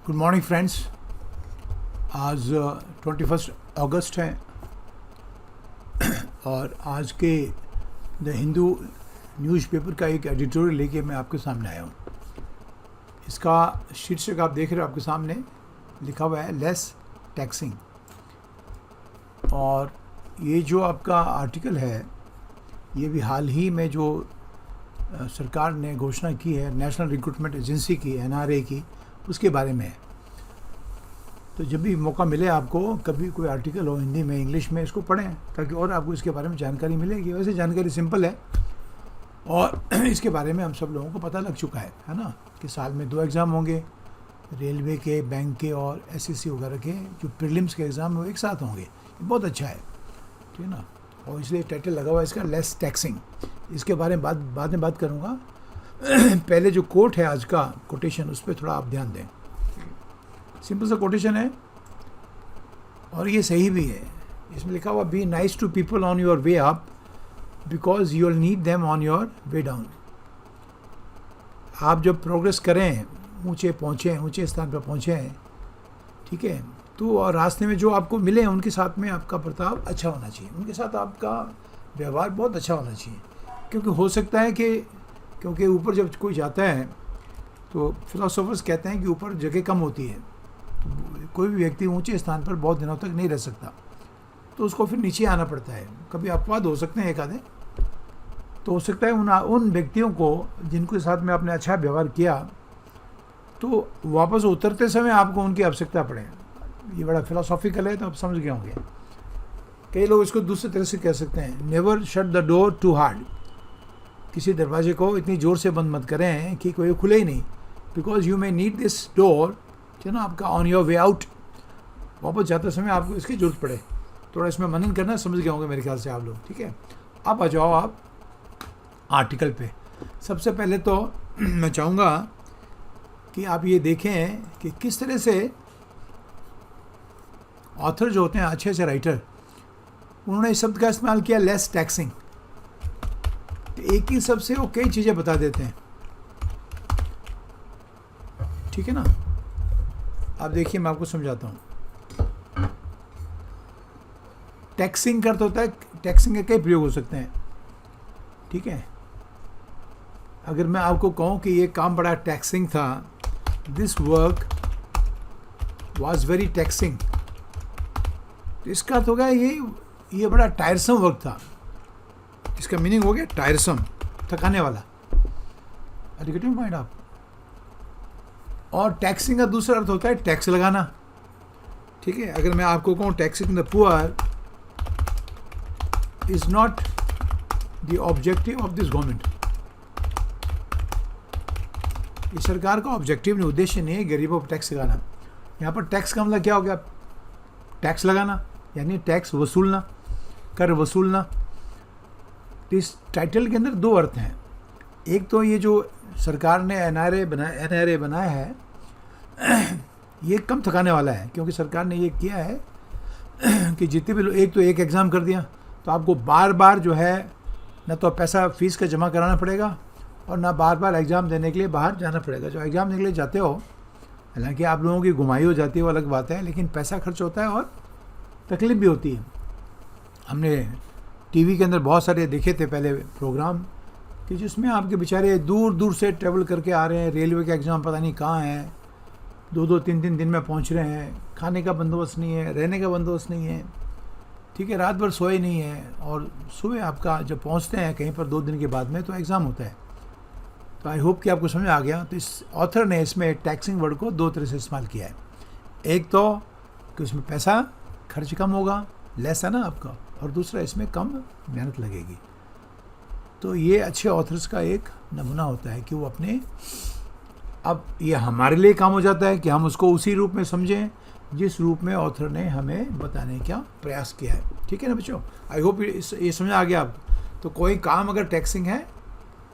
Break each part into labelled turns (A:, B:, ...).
A: Good morning friends. आज 21 अगस्त है और आज के द हिंदू न्यूज़पेपर का एक एडिटोरियल लेके मैं आपके सामने आया हूँ। इसका शीर्षक आप देख रहे हो आपके सामने, लिखा हुआ है लेस टैक्सिंग। और ये जो आपका आर्टिकल है ये भी हाल ही में जो सरकार ने घोषणा की है नेशनल रिक्रूटमेंट एजेंसी की, NRA की, उसके बारे में है। तो जब भी मौका मिले आपको, कभी कोई आर्टिकल हो हिंदी में, इंग्लिश में, इसको पढ़ें ताकि और आपको इसके बारे में जानकारी मिलेगी। वैसे जानकारी सिंपल है और इसके बारे में हम सब लोगों को पता लग चुका है ना, कि साल में 2 एग्ज़ाम होंगे, रेलवे के, बैंक के और SSC वगैरह के जो प्रीलिम्स के एग्ज़ाम वो एक साथ होंगे। ये बहुत अच्छा है, ठीक है ना। और इसलिए टाइटल लगा हुआ है इसका लेस टैक्सिंग। इसके बारे में बाद में बात करूँगा। पहले जो कोट है आज का कोटेशन, उस पर थोड़ा आप ध्यान दें। सिंपल सा कोटेशन है और ये सही भी है। इसमें लिखा हुआ be nice to people on your way up because you will need them on your way down. आप जब प्रोग्रेस करें, ऊंचे स्थान पर पहुँचें, ठीक है, तो और रास्ते में जो आपको मिले उनके साथ में आपका बर्ताव अच्छा होना चाहिए, उनके साथ आपका व्यवहार बहुत अच्छा होना चाहिए। क्योंकि हो सकता है कि क्योंकि ऊपर जब कोई जाता है तो फिलोसोफर्स कहते हैं कि ऊपर जगह कम होती है, तो कोई भी व्यक्ति ऊंचे स्थान पर बहुत दिनों तक नहीं रह सकता, तो उसको फिर नीचे आना पड़ता है। कभी अपवाद हो सकते हैं एक आधे, तो हो सकता है उन व्यक्तियों को जिनके साथ में आपने अच्छा व्यवहार किया, तो वापस उतरते समय आपको उनकी आवश्यकता पड़े। ये बड़ा फिलोसॉफिकल है, तो आप समझ गए होंगे। कई लोग इसको दूसरी तरह से कह सकते हैं, never shut the door too hard. किसी दरवाजे को इतनी ज़ोर से बंद मत करें कि कोई खुले ही नहीं, because you may need this door, है ना, आपका ऑन योर वे आउट। वापस जाते समय आपको इसकी जरूरत पड़े। थोड़ा इसमें मनन करना, समझ गए होंगे मेरे ख्याल से आप लोग, ठीक है। अब आ जाओ आप आर्टिकल पे। सबसे पहले तो मैं चाहूँगा कि आप ये देखें कि किस तरह से ऑथर जो होते हैं, अच्छे से राइटर, उन्होंने इस शब्द का इस्तेमाल किया लेस टैक्सिंग। एक ही शब्द से वो कई चीज़ें बता देते हैं, ठीक है ना। आप देखिए, मैं आपको समझाता हूँ। टैक्सिंग का अर्थ होता है, टैक्सिंग के कई प्रयोग हो सकते हैं, ठीक है। अगर मैं आपको कहूँ कि ये काम बड़ा टैक्सिंग था, this work was very taxing, तो इसका अर्थ होगा ये बड़ा टायरसम वर्क था। इसका मीनिंग हो गया टायरसम, थकाने वाला। गेटिंग पॉइंट आप। और टैक्सिंग का दूसरा अर्थ होता है टैक्स लगाना, ठीक है। अगर मैं आपको कहूँ taxing the poor is not the objective of this government. इस सरकार का ऑब्जेक्टिव नहीं, उद्देश्य नहीं है गरीबों पर टैक्स लगाना। यहाँ पर टैक्स का मतलब क्या हो गया? टैक्स लगाना, यानी टैक्स वसूलना, कर वसूलना। इस टाइटल के अंदर 2 अर्थ हैं। एक तो ये जो सरकार ने NRA बनाया है, ये कम थकाने वाला है, क्योंकि सरकार ने ये किया है कि जितने भी लोग, एक तो एक एग्ज़ाम कर दिया, तो आपको बार बार जो है ना तो पैसा फीस का जमा कराना पड़ेगा और ना बार बार एग्ज़ाम देने के लिए बाहर जाना पड़ेगा। जो एग्ज़ाम देने के लिए जाते हो, हालांकि आप लोगों की घुमाई हो जाती है, वो अलग बात है, लेकिन पैसा खर्च होता है और तकलीफ भी होती है। हमने टीवी के अंदर बहुत सारे देखे थे पहले प्रोग्राम, कि जिसमें आपके बेचारे दूर दूर से ट्रैवल करके आ रहे हैं, रेलवे का एग्ज़ाम पता नहीं कहाँ है, 2-2, 3-3 दिन में पहुंच रहे हैं, खाने का बंदोबस्त नहीं है, रहने का बंदोबस्त नहीं है, ठीक है, रात भर सोए नहीं है, और सुबह आपका जब पहुंचते हैं कहीं पर 2 दिन के बाद में, तो एग्ज़ाम होता है। तो आई होप कि आपको समझ आ गया। तो इस ऑथर ने इसमें टैक्सिंग वर्ड को 2 तरह से इस्तेमाल किया है। एक तो कि उसमें पैसा खर्च कम होगा, लेस है ना आपका, और दूसरा इसमें कम मेहनत लगेगी। तो ये अच्छे ऑथर्स का एक नमूना होता है कि वो अपने, अब ये हमारे लिए काम हो जाता है कि हम उसको उसी रूप में समझें जिस रूप में ऑथर ने हमें बताने का प्रयास किया है, ठीक है ना बच्चों। आई होप ये समझ आ गया आप। तो कोई काम अगर टैक्सिंग है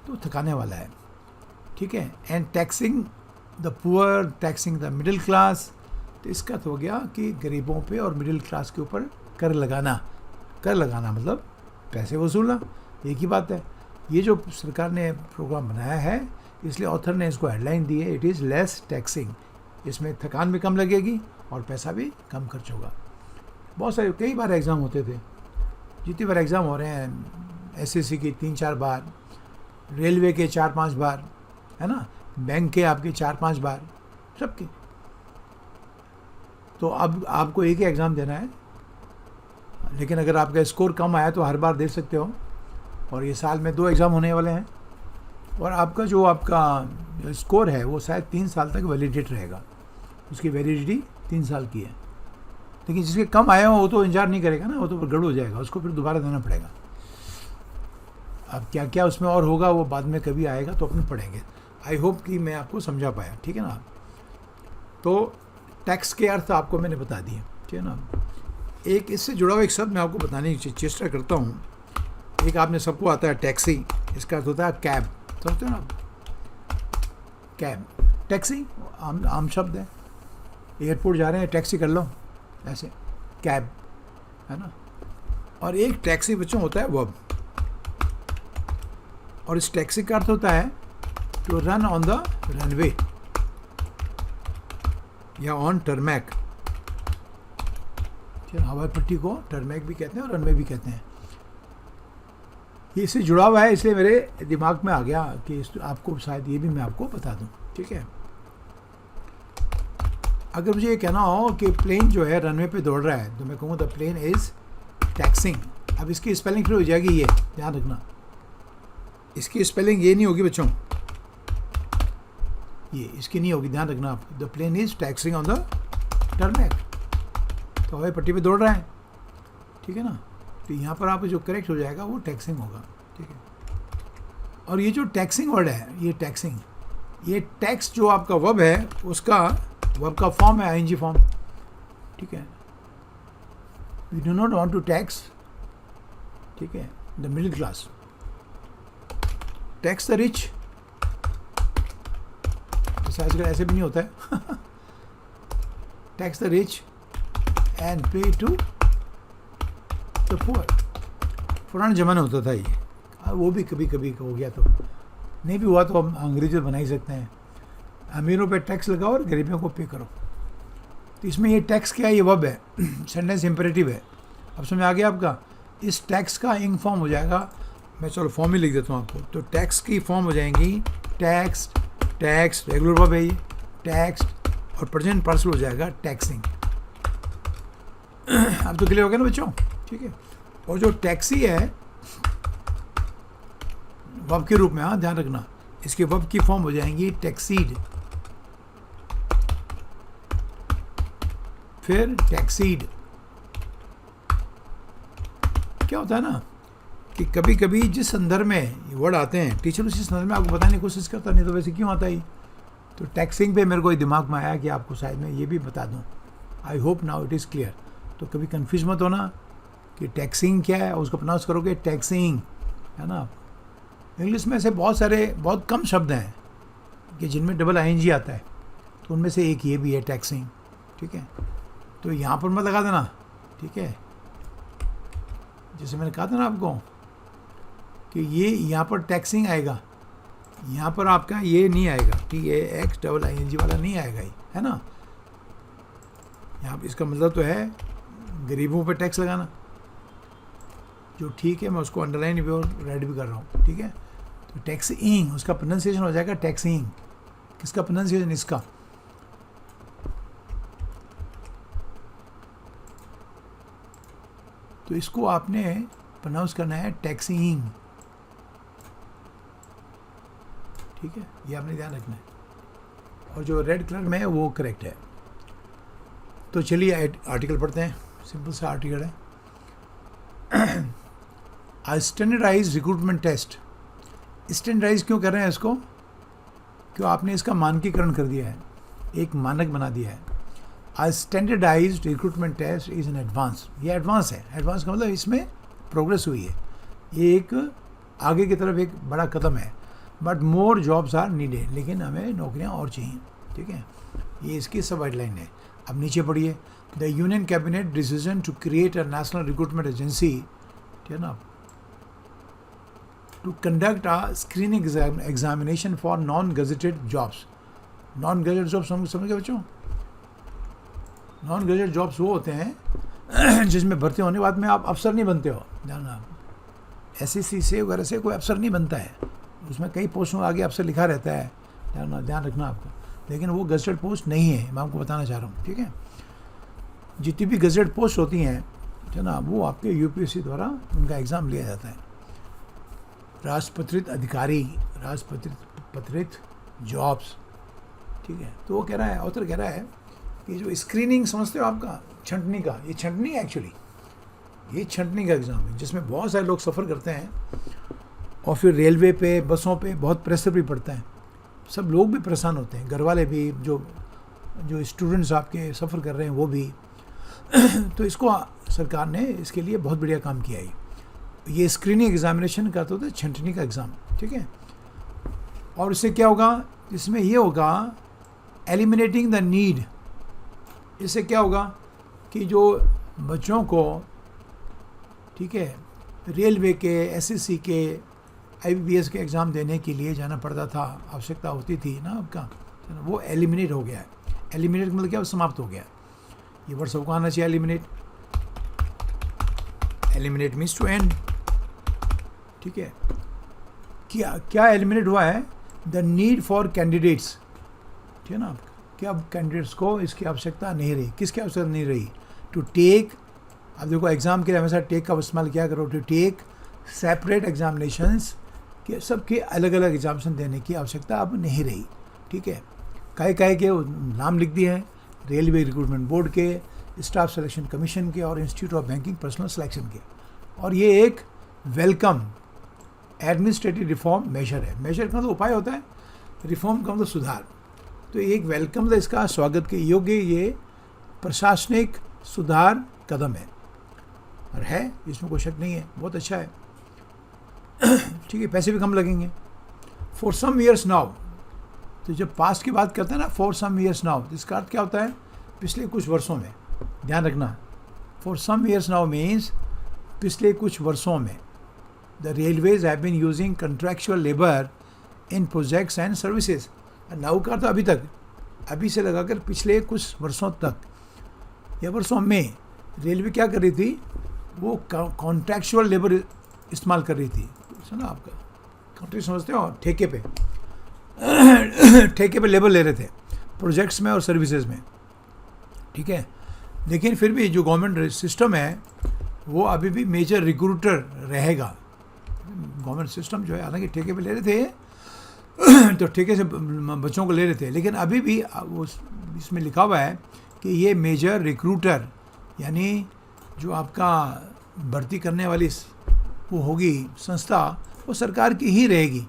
A: तो थकाने वाला है, ठीक है। And taxing the poor, taxing the middle class, तो इसका तो हो गया कि गरीबों पे और मिडिल क्लास के ऊपर कर लगाना मतलब पैसे वसूलना, एक ही बात है। ये जो सरकार ने प्रोग्राम बनाया है, इसलिए ऑथर ने इसको हेडलाइन दी है, इट इज़ लेस टैक्सिंग। इसमें थकान भी कम लगेगी और पैसा भी कम खर्च होगा। बहुत सारे कई बार एग्ज़ाम होते थे, जितनी बार एग्ज़ाम हो रहे हैं, एसएससी की 3-4 बार, रेलवे के 4-5 बार, है ना, बैंक के आपके 4-5 बार, सबके। तो अब आपको एक ही एग्ज़ाम देना है, लेकिन अगर आपका स्कोर कम आया तो हर बार दे सकते हो। और ये साल में 2 एग्ज़ाम होने वाले हैं, और आपका जो आपका स्कोर है वो शायद 3 साल तक वैलिडेट रहेगा, उसकी वैलिडिटी 3 साल की है। लेकिन जिसके कम आए हो वो तो इंतजार नहीं करेगा ना, वो तो गड़बड़ हो जाएगा, उसको फिर दोबारा देना पड़ेगा। अब क्या क्या उसमें और होगा वो बाद में कभी आएगा तो अपन पढ़ेंगे। आई होप कि मैं आपको समझा पाया, ठीक है ना। तो टैक्स के अर्थ आपको मैंने बता दिए, ठीक है ना। एक इससे जुड़ा हुआ एक शब्द मैं आपको बताने की चेष्टा करता हूँ। एक आपने सबको आता है टैक्सी, इसका अर्थ होता है कैब, समझते हो ना। कैब, टैक्सी आम शब्द है। एयरपोर्ट जा रहे हैं, टैक्सी कर लो, ऐसे कैब, है ना। और एक टैक्सी बच्चों होता है वर्ब, और इस टैक्सी का अर्थ होता है to run on the runway या ऑन टर्मैक। हवाई पट्टी को टर्मैक भी कहते हैं और रनवे भी कहते हैं। ये इससे जुड़ा हुआ है, इसलिए मेरे दिमाग में आ गया कि आपको शायद ये भी मैं आपको बता दूं, ठीक है। अगर मुझे ये कहना हो कि प्लेन जो है रनवे पे दौड़ रहा है, तो मैं कहूँगा द प्लेन इज़ टैक्सिंग। अब इसकी स्पेलिंग फिर हो जाएगी ये, ध्यान रखना, इसकी स्पेलिंग ये नहीं होगी बच्चों, ये इसकी नहीं होगी, ध्यान रखना आप। The plane is taxing on the tarmac, तो हवाई पट्टी पे दौड़ रहा है, ठीक है ना। तो यहाँ पर आप जो करेक्ट हो जाएगा वो टैक्सिंग होगा, ठीक है। और ये जो टैक्सिंग वर्ड है, ये टैक्सिंग, ये टैक्स जो आपका वर्ब है उसका वर्ब का फॉर्म है आईएनजी फॉर्म, ठीक है। We do not want to tax, ठीक है, the middle class, tax the rich, आजकल ऐसे भी नहीं होता है tax the rich and pay to the poor. पुराने ज़माने होता था ये, वो भी कभी कभी हो गया, तो नहीं भी हुआ तो हम अंग्रेजी बना ही सकते हैं। अमीरों पे टैक्स लगाओ और गरीबियों को पे करो। तो इसमें ये टैक्स क्या है, ये वर्ब है, सेंटेंस इंपेरेटिव है। अब समझ आ गया आपका। इस टैक्स का इंग फॉर्म हो जाएगा, मैं चलो फॉर्म ही लिख देता हूँ आपको। तो टैक्स की फॉर्म हो जाएंगी टैक्स, टैक्स रेगुलर वर्ब है ये, टैक्स, और प्रेजेंट पार्टिसिपल हो जाएगा टैक्सिंग। अब तो क्लियर हो गया ना बच्चों, ठीक है। और जो टैक्सी है वर्ब के रूप में, हाँ ध्यान रखना, इसके वर्ब की फॉर्म हो जाएंगी टैक्सीड, फिर टैक्सीड। क्या होता है ना कि कभी कभी जिस संदर्भ में ये वर्ड आते हैं, टीचर उसी संदर्भ में आपको बताने की कोशिश करता, नहीं तो वैसे क्यों आता ही। तो टैक्सिंग पे मेरे को दिमाग में आया कि आपको शायद मैं ये भी बता दूं। I hope now it is clear. तो कभी कंफ्यूज मत होना कि टैक्सिंग क्या है, उसको प्रोनाउंस करोगे टैक्सिंग, है ना। इंग्लिश में से बहुत कम शब्द हैं कि जिनमें डबल आईएनजी आता है, तो उनमें से एक ये भी है टैक्सिंग, ठीक है। तो यहाँ पर मत लगा देना, ठीक है। जैसे मैंने कहा था ना आपको कि ये यहाँ पर टैक्सिंग आएगा, यहाँ पर आपका ये नहीं आएगा, TAX डबल ING वाला नहीं आएगा ही, है ना। यहाँ पर इसका मतलब तो है गरीबों पर टैक्स लगाना, जो ठीक है, मैं उसको अंडरलाइन भी और रेड भी कर रहा हूँ, ठीक है। तो टैक्सिंग, उसका प्रोनाउंसिएशन हो जाएगा टैक्सिंग। किसका प्रोनाउंसिएशन? इसका। तो इसको आपने प्रोनाउंस करना है टैक्सिंग, ठीक है, ये आपने ध्यान रखना है। और जो रेड कलर में है वो करेक्ट है। तो चलिए आर्टिकल पढ़ते हैं, सिंपल सा आर्टिकल है। आ स्टैंडर्डाइज रिक्रूटमेंट टेस्ट। स्टैंडर्डाइज क्यों कर रहे हैं इसको? क्यों आपने इसका मानकीकरण कर दिया है, एक मानक बना दिया है। Uh standardized recruitment test is an advance. ये एडवांस है। एडवांस का मतलब इसमें प्रोग्रेस हुई है, ये एक आगे की तरफ एक बड़ा कदम है। But more jobs are needed, लेकिन हमें नौकरियां और चाहिए, ठीक है। ये इसकी सब हेडलाइन है। अब नीचे पढ़िए। The union cabinet decision to create a national recruitment agency, ठीक है ना, to conduct a screening examination for non gazetted jobs. Non graduate job समझ गए बच्चों? नॉन ग्रेजुएट जॉब्स वो होते हैं जिसमें भर्ती होने के बाद में आप अफसर नहीं बनते हो, जानना, SEC से वगैरह से कोई अफसर नहीं बनता है, उसमें कई पोस्टों आगे अफसर लिखा रहता है, ध्यान रखना आपको, लेकिन वो गजेटेड पोस्ट नहीं है, मैं आपको बताना चाह रहा हूँ, ठीक है। जितनी भी गजेटेड पोस्ट होती हैं है ना, वो आपके UPSC द्वारा उनका एग्ज़ाम लिया जाता है। राजपत्रित अधिकारी, राजपत्रित जॉब्स, ठीक है। तो वो कह रहा है, ऑथर कह रहा है कि जो स्क्रीनिंग समझते हो आपका छंटनी का, ये छंटनी है एक्चुअली, ये छंटनी का एग्ज़ाम है जिसमें बहुत सारे लोग सफ़र करते हैं और फिर रेलवे पे, बसों पे बहुत प्रेशर भी पड़ता है, सब लोग भी परेशान होते हैं, घर वाले भी, जो स्टूडेंट्स आपके सफ़र कर रहे हैं वो भी। तो इसको सरकार ने इसके लिए बहुत बढ़िया काम किया है। ये स्क्रीनिंग एग्जामिनेशन का तो होता है छंटनी का एग्ज़ाम, ठीक है। और इससे क्या होगा, इसमें ये होगा एलिमिनेटिंग द नीड, इससे क्या होगा कि जो बच्चों को, ठीक है, रेलवे के, SSC के, IBPS के एग्ज़ाम देने के लिए जाना पड़ता था, आवश्यकता होती थी ना आपका, वो एलिमिनेट हो गया है। एलिमिनेट मतलब क्या, समाप्त हो गया। ये वर्ड सबको आना चाहिए, eliminate. Eliminate means to end, ठीक है। क्या एलिमिनेट हुआ है, द नीड फॉर कैंडिडेट्स, ठीक है ना, कि अब कैंडिडेट्स को इसकी आवश्यकता नहीं रही। किसकी आवश्यकता नहीं रही? टू टेक, अब देखो एग्ज़ाम के लिए हमेशा टेक का इस्तेमाल क्या करो, टू टेक सेपरेट एग्जामिनेशंस, के सबके अलग अलग एग्जामिनेशन देने की आवश्यकता अब नहीं रही, ठीक है। काहे के नाम लिख दिए हैं, रेलवे रिक्रूटमेंट बोर्ड के, स्टाफ सिलेक्शन कमीशन के और institute of banking personal selection के। और ये एक वेलकम एडमिनिस्ट्रेटिव रिफॉर्म मेजर है। मेजर का मतलब उपाय होता है, रिफॉर्म का मतलब सुधार। तो एक वेलकम मतलब इसका स्वागत के योग्य ये प्रशासनिक सुधार कदम है, और है, इसमें कोई शक नहीं है, बहुत अच्छा है, ठीक है। पैसे भी कम लगेंगे। फॉर सम ईयर्स नाउ, तो जब पास्ट की बात करते हैं ना, फॉर सम ईयर्स नाउ, इसका अर्थ क्या होता है, पिछले कुछ वर्षों में, ध्यान रखना। For some years now means पिछले कुछ वर्षों में, the railways have been using contractual labour in projects and services. Now का तो अभी तक, अभी से लगाकर पिछले कुछ वर्षों तक या वर्षों में रेलवे क्या कर रही थी, वो कॉन्ट्रैक्चुअल लेबर इस्तेमाल कर रही थी। सुना आपका कॉन्ट्रैक्ट समझते हो, ठेके पे ठेके पे लेबर ले रहे थे प्रोजेक्ट्स में और सर्विसेज में, ठीक है। लेकिन फिर भी जो गवर्नमेंट सिस्टम है वो अभी भी मेजर रिक्रूटर रहेगा। गवर्नमेंट सिस्टम जो है, हालांकि ठेके पे ले रहे थे तो ठेके से बच्चों को ले रहे थे, लेकिन अभी भी वो इसमें लिखा हुआ है कि ये मेजर रिक्रूटर, यानी जो आपका भर्ती करने वाली वो होगी संस्था, वो सरकार की ही रहेगी।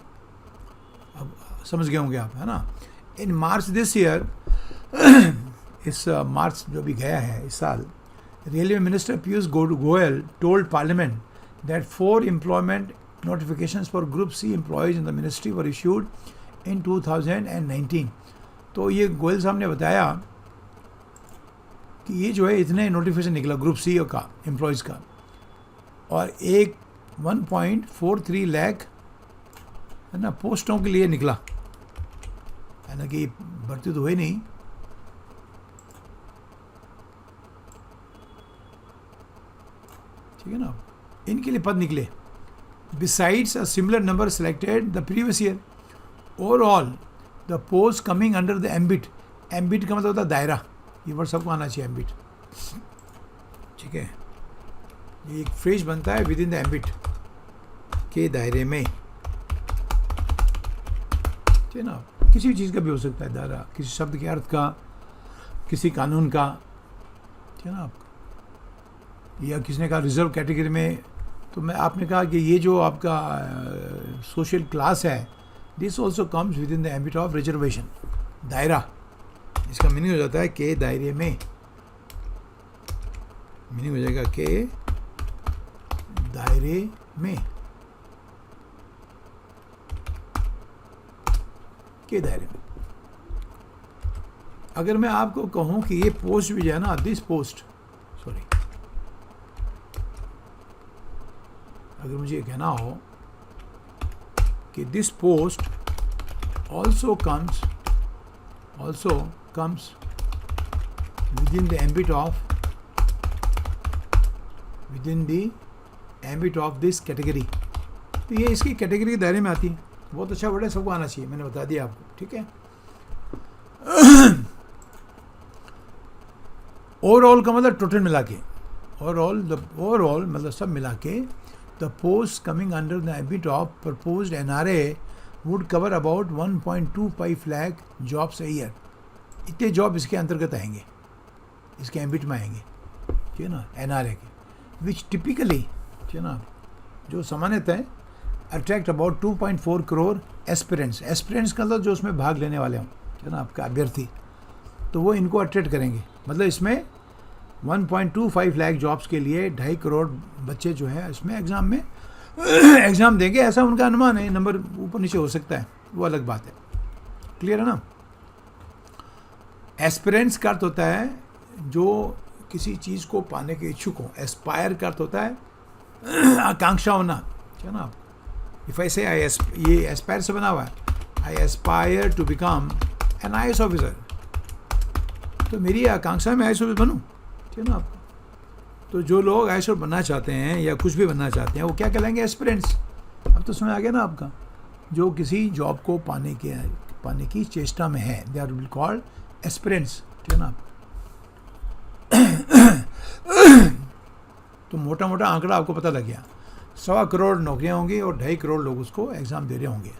A: अब समझ गए होंगे आप, है ना। इन मार्च दिस ईयर, इस मार्च जो भी गया है इस साल, railway minister Piyush Goyal told parliament that 4 employment notifications for Group C employees in the ministry were issued in 2019। तो ये गोयल साहब ने बताया कि ये जो है इतने नोटिफिकेशन निकला ग्रुप सी का एम्प्लॉयज़ का, और 1.43 लाख है ना पोस्टों के लिए निकला, है ना, कि भर्ती तो हुई नहीं, ठीक है ना, इनके लिए पद निकले। Besides a similar number selected the previous year, overall the posts coming under the ambit, ambit का मतलब होता है दायरा, ये वर्ड सबको आना चाहिए, ambit, ठीक है। ये एक फ्रेज बनता है, विद इन द ambit, के दायरे में, ठीक है ना। किसी भी चीज़ का भी हो सकता है दायरा, किसी शब्द के अर्थ का, किसी कानून का, ठीक है ना, या किसी ने कहा रिजर्व कैटेगरी में, तो मैं आपने कहा कि ये जो आपका सोशल क्लास है, this also comes with in the ambit of reservation, दायरा, इसका मीनिंग हो जाता है के दायरे में, मीनिंग हो जाएगा के दायरे में, के दायरे में। अगर मैं आपको कहूँ कि ये पोस्ट भी जो है ना, दिस पोस्ट, सॉरी, अगर मुझे ये कहना हो कि this post also also comes within the ambit of this category. तो ये इसकी कैटेगरी के दायरे में आती है. बहुत अच्छा वर्ड है, सबको आना चाहिए, मैंने बता दिया आपको. ठीक है. ओवरऑल का मतलब टोटल मिला के, ओवरऑल मतलब सब मिला के, the post coming under the ambit of proposed NRA would cover about 1.25 lakh jobs a year. इतने जॉब इसके अंतर्गत आएंगे, इसके एम्बिट में आएंगे. ठीक है ना, एनआरए के, विच टिपिकली, ठीक है ना, जो सामान्यतः attract about 2.4 crore aspirants. Aspirants का मतलब जो उसमें भाग लेने वाले हों, ठीक है ना, आपका अभ्यर्थी, तो वो इनको अट्रैक्ट करेंगे. मतलब इसमें 1.25 लाख जॉब्स के लिए 2.5 करोड़ बच्चे जो है इसमें एग्ज़ाम में एग्ज़ाम देंगे, ऐसा उनका अनुमान है. नंबर ऊपर नीचे हो सकता है, वो अलग बात है. क्लियर है ना. एस्पिरेंट्स का अर्थ होता है जो किसी चीज़ को पाने के इच्छुक हो. एस्पायर का अर्थ होता है आकांक्षा होना. ठीक है ना. इफ़ आई से ये एस्पायर से बना हुआ है, I aspire to become an IAS officer, तो मेरी आकांक्षा में IAS ऑफिसर बनूँ. ठीक है ना आपको. तो जो लोग IAS ऑफिसर बनना चाहते हैं या कुछ भी बनना चाहते हैं, वो क्या कहलाएंगे? एस्पिरेंट्स. अब तो समझ आ गया ना आपका. जो किसी जॉब को पाने की चेष्टा में है, दे आर कॉल्ड एस्पिरेंट्स. ठीक है ना. तो मोटा मोटा आंकड़ा आपको पता लग गया. 1.25 करोड़ नौकरियां होंगी और 2.5 करोड़ लोग उसको एग्ज़ाम दे रहे होंगे.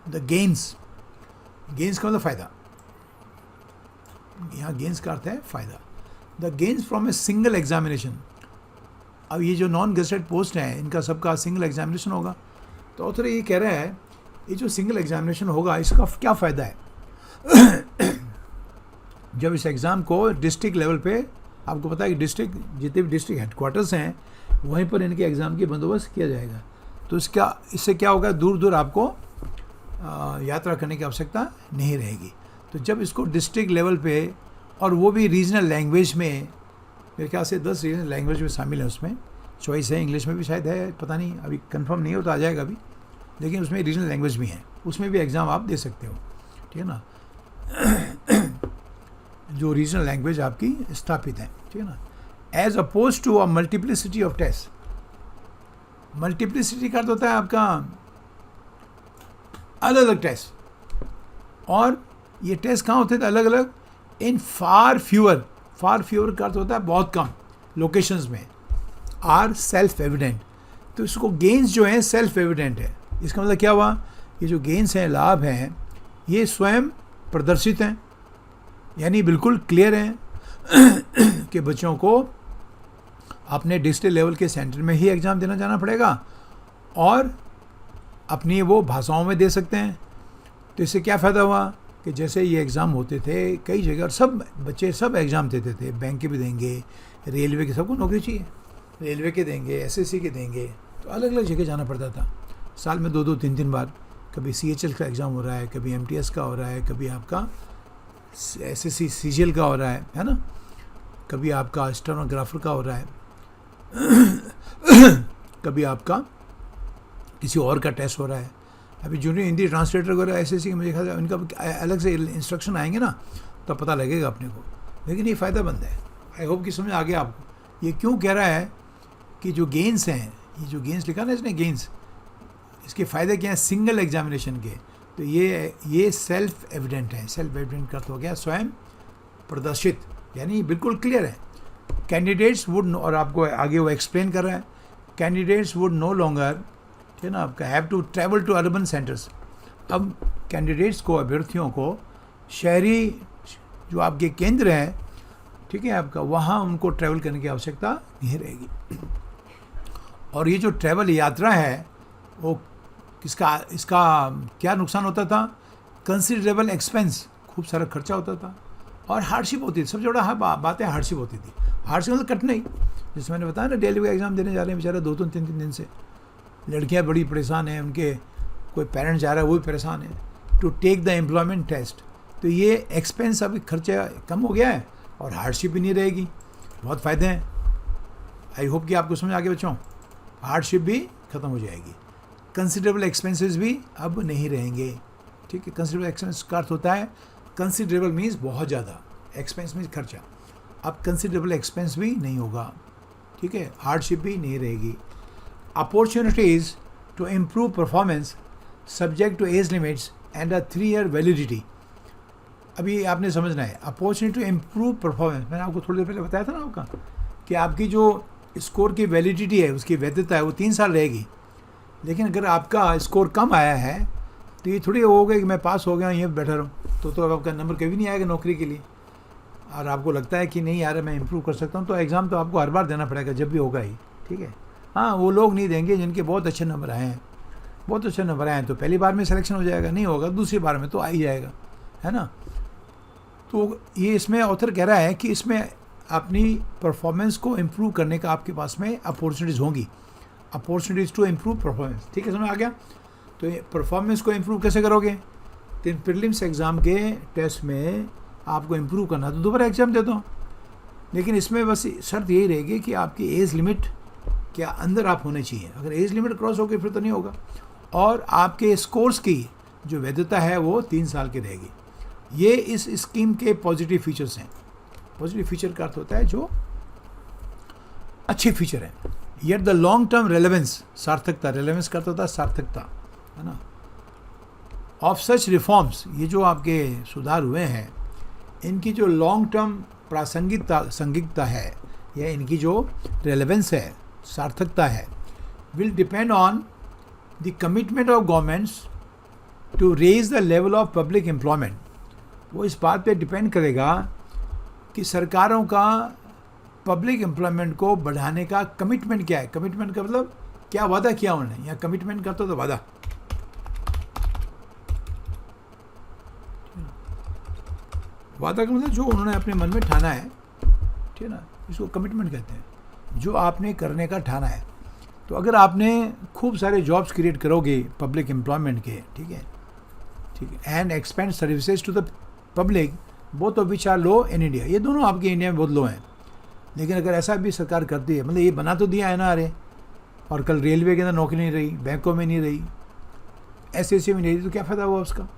A: द गेन्स का मतलब फ़ायदा. यहाँ गेन्स का अर्थ है फ़ायदा. The gains from a single examination. अब ये जो नॉन गेजेटेड पोस्ट हैं, इनका सबका सिंगल एग्जामिनेशन होगा. तो ऑथर ये कह रहा है, ये जो सिंगल एग्जामिनेशन होगा, इसका क्या फ़ायदा है? जब इस एग्ज़ाम को डिस्ट्रिक्ट लेवल पे, आपको पता है कि डिस्ट्रिक्ट, जितने भी डिस्ट्रिक्ट हेडक्वार्टर्स हैं, वहीं पर इनके एग्ज़ाम की बंदोबस्त किया जाएगा. तो इससे क्या होगा? दूर दूर आपको यात्रा करने की आवश्यकता नहीं रहेगी. तो जब इसको डिस्ट्रिक्ट लेवल पे, और वो भी रीजनल लैंग्वेज में, मेरे ख्याल से 10 रीजनल लैंग्वेज में शामिल है, उसमें चॉइस है, इंग्लिश में भी शायद है, पता नहीं, अभी कंफर्म नहीं हो तो आ जाएगा अभी, लेकिन उसमें रीजनल लैंग्वेज भी है, उसमें भी एग्ज़ाम आप दे सकते हो. ठीक है ना. जो रीजनल लैंग्वेज आपकी स्थापित है. ठीक है ना. As opposed to a multiplicity of test. Multiplicity का अर्थ होता है आपका अलग अलग टेस्ट, और ये टेस्ट कहाँ होते थे? अलग अलग. इन फार फ्यूअर का अर्थ होता है बहुत कम लोकेशंस में. Are self evident. तो इसको गेन्स जो है सेल्फ एविडेंट है. इसका मतलब क्या हुआ? ये जो गेन्स हैं, लाभ हैं, ये स्वयं प्रदर्शित हैं, यानी बिल्कुल क्लियर हैं कि बच्चों को अपने डिस्ट्रिक्ट लेवल के सेंटर में ही एग्ज़ाम देना जाना पड़ेगा, और अपनी वो भाषाओं में दे सकते हैं. तो इससे क्या फ़ायदा हुआ कि जैसे ये एग्ज़ाम होते थे कई जगह, और सब बच्चे सब एग्ज़ाम देते थे. बैंक के भी देंगे, रेलवे के, सबको नौकरी चाहिए, रेलवे के देंगे, SSC के देंगे. तो अलग अलग जगह जाना पड़ता था, साल में 2-2, 3-3 बार. कभी CHL का एग्ज़ाम हो रहा है, कभी MTS का हो रहा है, कभी आपका SSC CGL का हो रहा है ना, कभी आपका स्टेनोग्राफर का हो रहा है, कभी आपका किसी और का टेस्ट हो रहा है. अभी जूनियर हिंदी ट्रांसलेटर वगैरह SSC के मुझे ख्याल है इनका अलग से इंस्ट्रक्शन आएंगे ना, तो पता लगेगा अपने को. लेकिन ये फ़ायदेमंद है. आई होप कि समझ आ गया आपको. ये क्यों कह रहा है कि जो गेन्स हैं, ये जो गेन्स लिखा ना इसने, गेन्स, इसके फ़ायदे क्या हैं सिंगल एग्जामिनेशन के? तो ये सेल्फ एविडेंट है. सेल्फ एविडेंट का अर्थ हो गया स्वयं प्रदर्शित, यानी बिल्कुल क्लियर है. कैंडिडेट्स वुड, और आपको आगे वो एक्सप्लेन कर रहा है, कैंडिडेट्स वुड नो लॉन्गर, ठीक है ना, आपका have to travel to urban centres. अब कैंडिडेट्स को, अभ्यर्थियों को शहरी जो आपके केंद्र हैं, ठीक है आपका, वहाँ उनको ट्रैवल करने की आवश्यकता नहीं रहेगी. और ये जो ट्रैवल यात्रा है, वो इसका क्या नुकसान होता था? कंसिडरेबल एक्सपेंस, खूब सारा खर्चा होता था, और हार्डशिप होती थी. सबसे बड़ा बात है हार्डशिप होती थी. हार्डशिप मतलब कठिनाई, जैसे मैंने बताया ना, डेली का एग्ज़ाम देने जा रहे हैं बेचारा 2-2, 3-3 दिन से. लड़कियां बड़ी परेशान हैं, उनके कोई पेरेंट्स जा रहा है वो भी परेशान है, to take the employment test. तो ये एक्सपेंस, अभी खर्चा कम हो गया है, और हार्डशिप भी नहीं रहेगी. बहुत फ़ायदे हैं. आई होप कि आपको समझ आ गया बच्चों. हार्डशिप भी ख़त्म हो जाएगी, कंसिडरेबल एक्सपेंसेस भी अब नहीं रहेंगे. ठीक है. कंसिडरेबल एक्सपेंस का अर्थ होता है कंसिडरेबल मीन्स बहुत ज़्यादा, एक्सपेंस मीन्स खर्चा। अब कंसिडरेबल एक्सपेंस भी नहीं होगा, ठीक है, हार्डशिप भी नहीं रहेगी। Opportunities to improve performance subject to age limits and a 3 year validity. अभी आपने समझना है, अपॉर्चुनिटी टू इम्प्रूव परफॉर्मेंस, मैंने आपको थोड़ी देर पहले बताया था ना आपका, कि आपकी जो स्कोर की वैलिडिटी है, उसकी वैधता है, वो 3 साल रहेगी। लेकिन अगर आपका स्कोर कम आया है तो ये थोड़ी होगा कि मैं पास हो गया, ये बैठा रहूँ, तो अब आपका नंबर कभी नहीं आएगा नौकरी के लिए। और आपको लगता है कि नहीं यार मैं इम्प्रूव कर सकता हूँ, तो एग्ज़ाम तो आपको हर बार देना पड़ेगा, जब भी होगा ही, ठीक है। हाँ, वो लोग नहीं देंगे जिनके बहुत अच्छे नंबर आए हैं, बहुत अच्छे नंबर आए हैं तो पहली बार में सिलेक्शन हो जाएगा, नहीं होगा दूसरी बार में तो आ ही जाएगा, है ना। तो ये इसमें ऑथर कह रहा है कि इसमें अपनी परफॉर्मेंस को इम्प्रूव करने का आपके पास में अपॉर्चुनिटीज़ होंगी, अपॉर्चुनिटीज़ टू इम्प्रूव परफॉर्मेंस, ठीक है, समझ आ गया। तो ये परफॉर्मेंस को इम्प्रूव कैसे करोगे? तो प्रीलिम्स एग्ज़ाम के टेस्ट में आपको इम्प्रूव करना तो दोबारा एग्ज़ाम दे दो, लेकिन इसमें बस शर्त यही रहेगी कि आपकी एज लिमिट के अंदर आप होने चाहिए। अगर एज लिमिट क्रॉस हो गई फिर तो नहीं होगा। और आपके स्कोर्स की जो वैधता है वो 3 साल की रहेगी। ये इस स्कीम के पॉजिटिव फीचर्स हैं। पॉजिटिव फीचर का अर्थ होता है जो अच्छे फीचर हैं। Yet the long term relevance, सार्थकता, रेलेवेंस का अर्थ होता है सार्थकता, है ना, ऑफ सच रिफॉर्म्स, ये जो आपके सुधार हुए हैं इनकी जो लॉन्ग टर्म प्रासंगिकता है या इनकी जो रेलेवेंस है, सार्थकता है, will depend on the commitment of governments to raise the level of public employment. वो इस बात पे डिपेंड करेगा कि सरकारों का पब्लिक एम्प्लॉयमेंट को बढ़ाने का कमिटमेंट क्या है। कमिटमेंट का मतलब क्या वादा किया उन्होंने, या कमिटमेंट करते तो वादा, वादा का मतलब जो उन्होंने अपने मन में ठाना है, ठीक है ना, इसको कमिटमेंट कहते हैं, जो आपने करने का ठाना है। तो अगर आपने खूब सारे जॉब्स क्रिएट करोगे पब्लिक एम्प्लॉयमेंट के, ठीक है, and expand services to the public, both of which are low in India, ये दोनों आपके इंडिया में बहुत लो हैं। लेकिन अगर ऐसा भी सरकार करती है, मतलब ये बना तो दिया है ना, अरे, और कल रेलवे के अंदर नौकरी नहीं रही, बैंकों में नहीं रही, एसएससी में नहीं रही, तो क्या फ़ायदा हुआ उसका।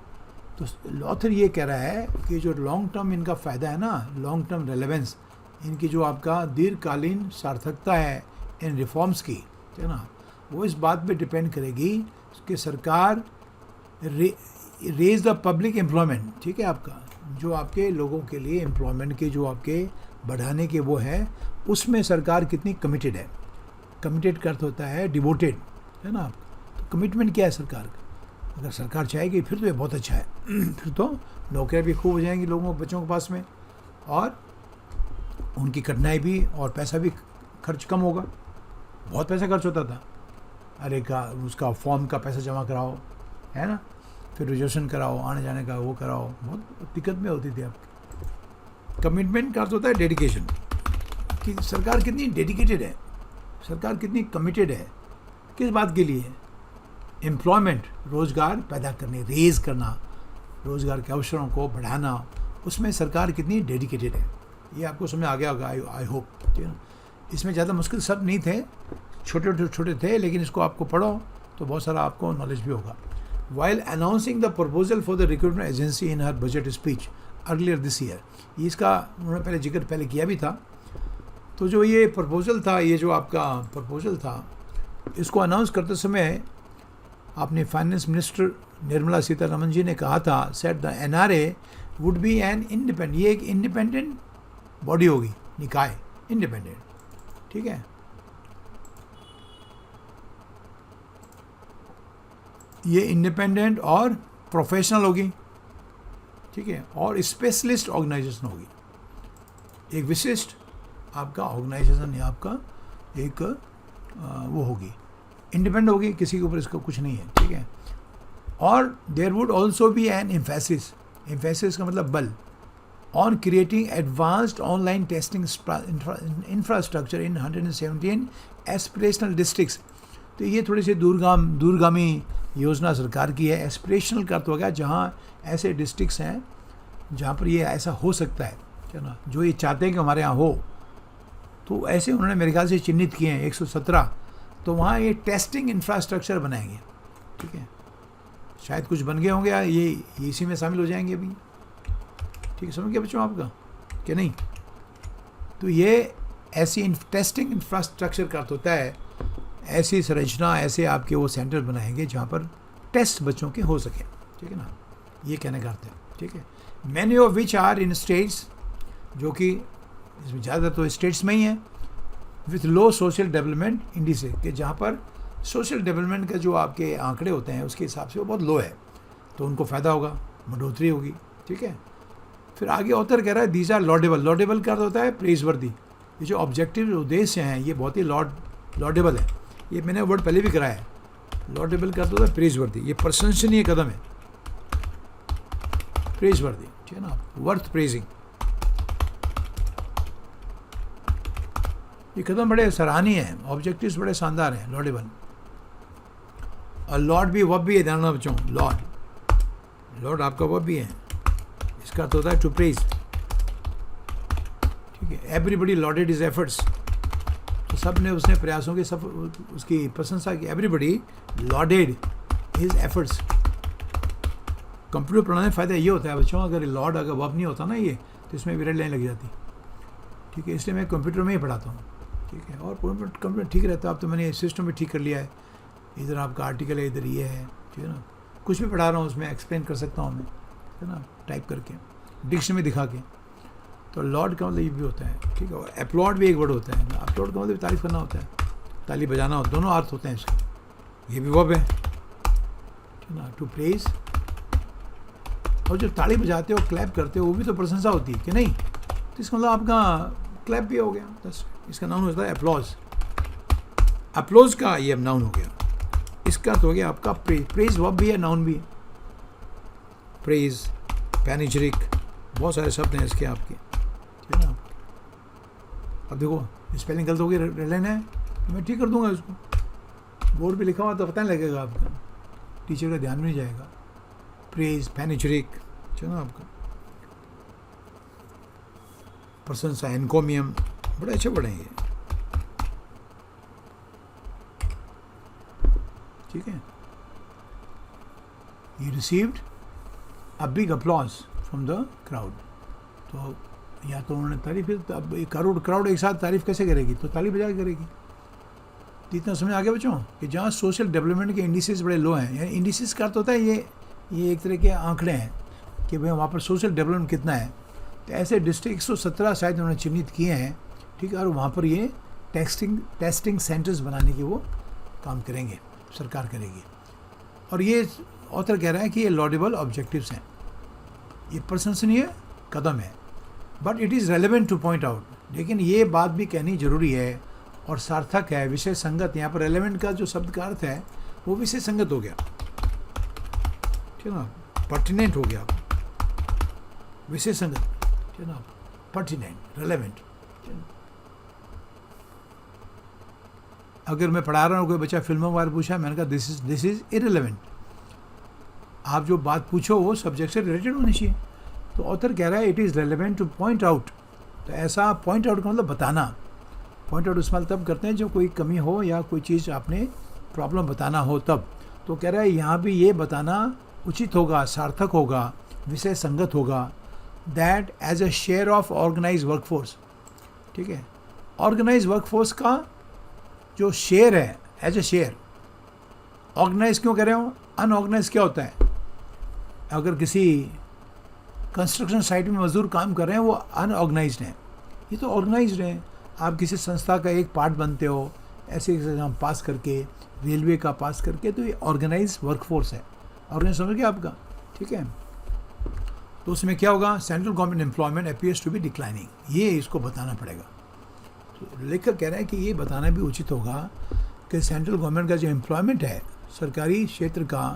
A: तो ऑथर ये कह रहा है कि जो लॉन्ग टर्म इनका फ़ायदा है ना, लॉन्ग टर्म रेलेवेंस, इनकी जो आपका दीर्घकालीन सार्थकता है इन रिफॉर्म्स की, ठीक है ना, वो इस बात पे डिपेंड करेगी कि सरकार रेज द पब्लिक एम्प्लॉयमेंट, ठीक है, आपका जो आपके लोगों के लिए एम्प्लॉयमेंट के जो आपके बढ़ाने के वो है, उसमें सरकार कितनी कमिटेड है। कमिटेड का अर्थ होता है डिवोटेड, है ना। तो कमिटमेंट क्या है सरकार का? अगर सरकार चाहेगी फिर तो ये बहुत अच्छा है फिर तो नौकरियाँ भी खूब हो जाएंगी लोगों बच्चों के पास में, और उनकी कठिनाई भी और पैसा भी खर्च कम होगा। बहुत पैसा खर्च होता था, अरे का उसका फॉर्म का पैसा जमा कराओ, है ना, फिर रिजर्वेशन कराओ, आने जाने का वो कराओ, बहुत दिक्कत में होती थी आपकी। कमिटमेंट का अर्थ होता है डेडिकेशन, कि सरकार कितनी डेडिकेटेड है, सरकार कितनी कमिटेड है, किस बात के लिए? एम्प्लॉयमेंट, रोज़गार पैदा करने, रेज करना, रोज़गार के अवसरों को बढ़ाना, उसमें सरकार कितनी डेडिकेटेड है। ये आपको समझ आ गया होगा, आई होप, ठीक है ना। इसमें ज़्यादा मुश्किल शब्द नहीं थे, छोटे छोटे थे, लेकिन इसको आपको पढ़ो तो बहुत सारा आपको नॉलेज भी होगा। While announcing the proposal for the recruitment agency in her budget speech earlier this year, इसका उन्होंने पहले जिक्र पहले किया भी था। तो जो ये प्रपोजल था, ये जो आपका प्रपोजल था, इसको अनाउंस करते समय आपने फाइनेंस मिनिस्टर निर्मला सीतारमन जी ने कहा था, set the NRA would be an independent, ये एक इंडिपेंडेंट बॉडी होगी, निकाय, इंडिपेंडेंट, ठीक है। ये इंडिपेंडेंट और प्रोफेशनल होगी, ठीक है, और स्पेशलिस्ट ऑर्गेनाइजेशन होगी, एक विशिष्ट आपका ऑर्गेनाइजेशन या आपका एक वो होगी, इंडिपेंडेंट होगी, किसी के ऊपर इसका कुछ नहीं है, ठीक है। और there would also be an emphasis, emphasis का मतलब बल, on creating advanced online testing infrastructure in 117 aspirational districts. तो ये थोड़ी सी दूरगामी योजना सरकार की है। एस्पिरेशनल का अर्थ हो गया जहाँ ऐसे डिस्ट्रिक्ट्स हैं जहाँ पर ये ऐसा हो सकता है ना, जो ये चाहते हैं कि हमारे यहाँ हो। तो ऐसे उन्होंने मेरे ख्याल से चिन्हित किए हैं 117, तो वहाँ ये टेस्टिंग इंफ्रास्ट्रक्चर बनाएंगे, ठीक है। शायद कुछ बन गए होंगे, ये इसी में शामिल हो जाएंगे अभी। ठीक है, समझ गया बच्चों आपका कि नहीं? तो ये ऐसी टेस्टिंग इंफ्रास्ट्रक्चर का अर्थ होता है, ऐसी संरचना, ऐसे आपके वो सेंटर बनाएंगे जहाँ पर टेस्ट बच्चों के हो सके, ठीक है ना, ये कहने का अर्थ है, ठीक है। Many of which are in states, जो कि इसमें ज़्यादातर तो स्टेट्स में ही है, with low social development indices, के जहाँ पर सोशल डेवलपमेंट के जो आपके आंकड़े होते हैं उसके हिसाब से वो बहुत लो है, तो उनको फ़ायदा होगा, बढ़ोतरी होगी, ठीक है। फिर आगे ऑथर कह रहा है दीज आर लॉडेबल। लॉडेबल का अर्थ होता है प्रेजवर्दी। ये जो ऑब्जेक्टिव उद्देश्य हैं ये बहुत ही लॉडेबल है। ये मैंने वर्ड पहले भी कराया है। लॉडेबल का अर्थ होता है प्रेजवर्दी, ये प्रशंसनीय कदम है, प्रेजवर्दी, ठीक है ना, वर्थ प्रेजिंग। ये कदम बड़े सराहनीय हैं, ऑब्जेक्टिव्स बड़े शानदार हैं, लॉडेबल। और लॉर्ड भी वर्ब भी है, ध्यान रखना बच्चों, लॉर्ड आपका वर्ब भी है, इसका अर्थ होता है टू प्रेज, ठीक है। एवरीबडी लॉडेड हिज एफर्ट्स, तो सब ने उसने प्रयासों की सब उसकी प्रशंसा की। Everybody loaded his efforts. Computer पढ़ाने में फ़ायदा ये होता है बच्चों, अगर लॉर्ड अगर वर्ब नहीं होता ना ये, तो इसमें भी रेड लाइन लग जाती, ठीक है। इसलिए मैं कंप्यूटर में ही पढ़ाता हूँ, ठीक है। और कंप्यूटर ठीक रहता है, अब तो मैंने सिस्टम भी ठीक कर लिया है, इधर आपका आर्टिकल है, इधर ये है, ठीक है ना। कुछ भी पढ़ा रहा हूँ उसमें एक्सप्लेन कर सकता हूँ मैं, है ना, टाइप करके, डिक्शनरी में दिखा के। तो लॉर्ड का मतलब ये भी होता है, ठीक है। और अपलॉड भी एक वर्ड होता है, अपलॉड का मतलब तारीफ करना होता है, ताली बजाना होता है, दोनों अर्थ होते हैं इसके। ये भी वर्ब है, ठीक है ना, टू प्रेज। और जो ताली बजाते हो, क्लैप करते हो, वो भी तो प्रशंसा होती है कि नहीं? तो इसका मतलब आपका क्लैप भी हो गया, बस इसका नाउन होता है अपलॉज। अपलॉज का ये नाउन हो गया, इसका तो हो गया आपका प्रेज। प्रेज वर्ब भी है, नाउन भी है। प्रेज, पैनिजरिक, बहुत सारे शब्द हैं इसके आपके, ठीक है ना। अब देखो स्पेलिंग गलत हो गई, रेड लाइन है, तो मैं ठीक कर दूंगा इसको। बोर्ड पे लिखा हुआ तो पता नहीं लगेगा आपका, टीचर का ध्यान में नहीं जाएगा। प्रेज, पैनिजरिक, ठीक है ना आपका। प्रशंसा, एनकोमियम, बड़े अच्छे पढ़ेंगे, ठीक है। He received a big applause from the crowd। तो या तो उन्होंने तारीफ, अब क्राउड एक साथ तारीफ कैसे करेगी? तो ताली बजा के करेगी। तो इतना समझ आ गया बच्चों कि जहाँ सोशल डेवलपमेंट के इंडिसेस बड़े लो हैं, यानी इंडिसेस का अर्थ होता है ये एक तरह के आंकड़े हैं कि भाई वहाँ पर सोशल डेवलपमेंट कितना है। तो ऐसे डिस्ट्रिक्ट 117 शायद उन्होंने चिन्हित किए हैं, ठीक है। और वहाँ पर ये टेस्टिंग सेंटर्स बनाने की वो काम करेंगे, सरकार करेगी। और ये ऑथर कह रहा है कि ये लॉडेबल ऑब्जेक्टिव्स हैं, ये प्रशंसनीय कदम है, but it is relevant two point out. लेकिन ये बात भी कहनी जरूरी है और सार्थक है, विषय संगत। यहाँ पर रेलेवेंट का जो शब्द का अर्थ है वो विषय संगत हो गया, ठीक है ना, पर्टिनेंट हो गया, विषय संगत, ठीक है ना, पर्टिनेंट, रेलेवेंट। अगर मैं पढ़ा रहा हूँ, कोई बच्चा फिल्मों के बारे में पूछा, मैंने कहा दिस इज इररिलेवेंट। आप जो बात पूछो वो सब्जेक्ट से रिलेटेड होनी चाहिए। तो ऑथर कह रहा है it is relevant two point out. तो ऐसा पॉइंट आउट का मतलब बताना। पॉइंट आउट इस्तेमाल तब करते हैं जो कोई कमी हो या कोई चीज़ आपने प्रॉब्लम बताना हो तब। तो कह रहा है यहाँ भी ये बताना उचित होगा, सार्थक होगा, विषय संगत होगा, that as a share of organise workforce, ठीक है। ऑर्गेनाइज वर्कफोर्स का जो शेयर है, एज अ शेयर। ऑर्गेनाइज क्यों कह रहे हो? अनऑर्गेनाइज क्या होता है? अगर किसी कंस्ट्रक्शन साइट में मजदूर काम कर रहे हैं वो अनऑर्गेनाइज्ड हैं, ये तो ऑर्गेनाइज्ड हैं। आप किसी संस्था का एक पार्ट बनते हो, ऐसे एग्जाम पास करके, रेलवे का पास करके, तो ये ऑर्गेनाइज वर्कफोर्स है। ऑर्गेनाइज समझ गया आपका, ठीक है। तो उसमें क्या होगा? Central government employment appears to be declining, ये इसको बताना पड़ेगा। तो लेखक कह रहा है कि ये बताना भी उचित होगा कि सेंट्रल गवर्नमेंट का जो एम्प्लॉयमेंट है, सरकारी क्षेत्र का,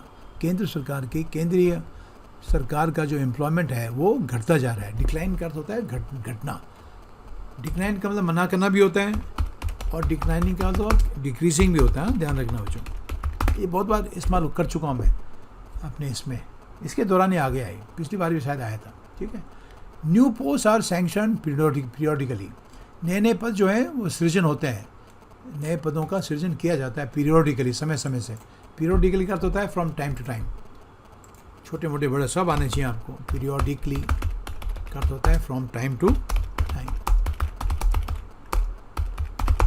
A: केंद्र सरकार की, केंद्रीय सरकार का जो एम्प्लॉयमेंट है वो घटता जा रहा है। डिक्लाइन का अर्थ होता है घटना। डिक्लाइन का मतलब मना करना भी होता है, और डिक्लाइनिंग का मतलब डिक्रीजिंग भी होता है, ध्यान रखना बच्चों। ये बहुत बार इस्तेमाल कर चुका हूँ मैं अपने इसके दौरान ही आ गया है, पिछली बार भी शायद आया था, ठीक है। New post are sanction periodically. नए नए पद जो हैं वो सृजन होते हैं, नए पदों का सृजन किया जाता है पीरियोडिकली, समय समय से। पीरियोडिकली का अर्थ होता है फ्रॉम टाइम टू टाइम। छोटे मोटे बड़े सब आने चाहिए आपको, पीरियोडिकली का अर्थ होता है फ्रॉम टाइम टू टाइम।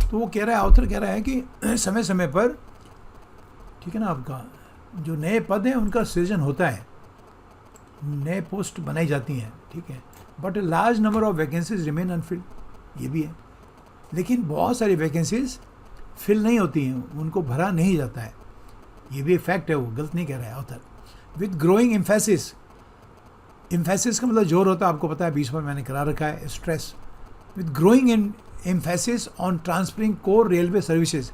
A: तो वो कह रहा है, ऑथर कह रहा है कि समय समय पर, ठीक है ना, आपका जो नए पद हैं उनका सृजन होता है, नए पोस्ट बनाई जाती हैं, ठीक है, but large number of vacancies remain Anfield, ये भी है। लेकिन बहुत सारी वैकेंसीज फिल नहीं होती हैं, उनको भरा नहीं जाता है, ये भी फैक्ट है, वो गलत नहीं कह रहा है author. With growing emphasis, emphasis का मतलब जोर होता है, आपको पता है, 20 बार मैंने करा रखा है, stress. With growing emphasis on transferring core railway services,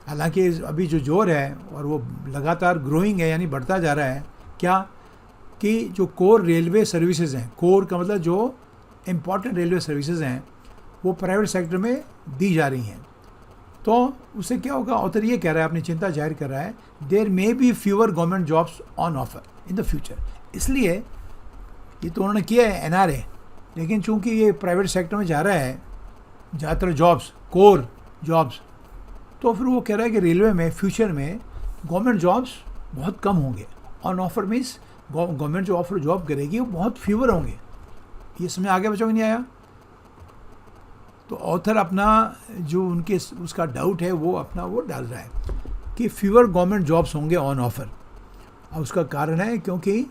A: हालांकि अभी जो जोर है और वो लगातार ग्रोइंग है, यानी बढ़ता जा रहा है, क्या कि जो कोर रेलवे सर्विसेज हैं, कोर का मतलब जो इम्पॉर्टेंट रेलवे सर्विसेज हैं, वो प्राइवेट सेक्टर में दी जा रही हैं। तो उससे क्या होगा, ऑथर ये कह रहा है, अपनी चिंता जाहिर कर रहा है, there may be fewer government jobs on offer in the future. इसलिए ये तो उन्होंने किया है NRA, लेकिन चूंकि ये प्राइवेट सेक्टर में जा रहा है ज़्यादातर जॉब्स, कोर जॉब्स, तो फिर वो कह रहा है कि रेलवे में फ्यूचर में गवर्नमेंट जॉब्स बहुत कम होंगे। ऑन ऑफर मीन्स गवर्नमेंट जो ऑफर जॉब करेगी वो बहुत फ्यूअर होंगे। ये समझ आगे बच्चों को नहीं आया? तो ऑथर अपना जो उनके उसका डाउट है वो अपना वो डाल रहा है कि फ्यूअर गवर्नमेंट जॉब्स होंगे ऑन ऑफर। और उसका कारण है क्योंकि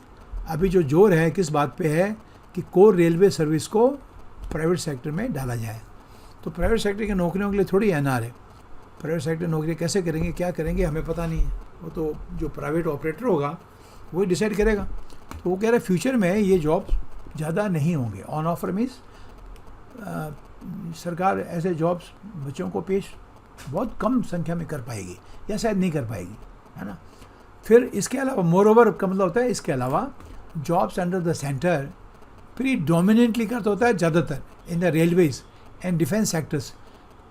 A: अभी जो जोर है किस बात पे है कि कोर रेलवे सर्विस को प्राइवेट सेक्टर में डाला जाए। तो प्राइवेट सेक्टर की नौकरियों के लिए थोड़ी NRA, प्राइवेट सेक्टर नौकरी कैसे करेंगे, क्या करेंगे, हमें पता नहीं है, वो तो जो प्राइवेट ऑपरेटर होगा वही डिसाइड करेगा। तो वो कह रहे हैं फ्यूचर में ये जॉब ज़्यादा नहीं होंगे। ऑन ऑफर मीन्स सरकार ऐसे जॉब्स बच्चों को पेश बहुत कम संख्या में कर पाएगी या शायद नहीं कर पाएगी, है ना। फिर इसके अलावा मोर ओवर का मतलब होता है, इसके अलावा jobs under the centre predominantly का तो होता है ज़्यादातर in the railways and defence sectors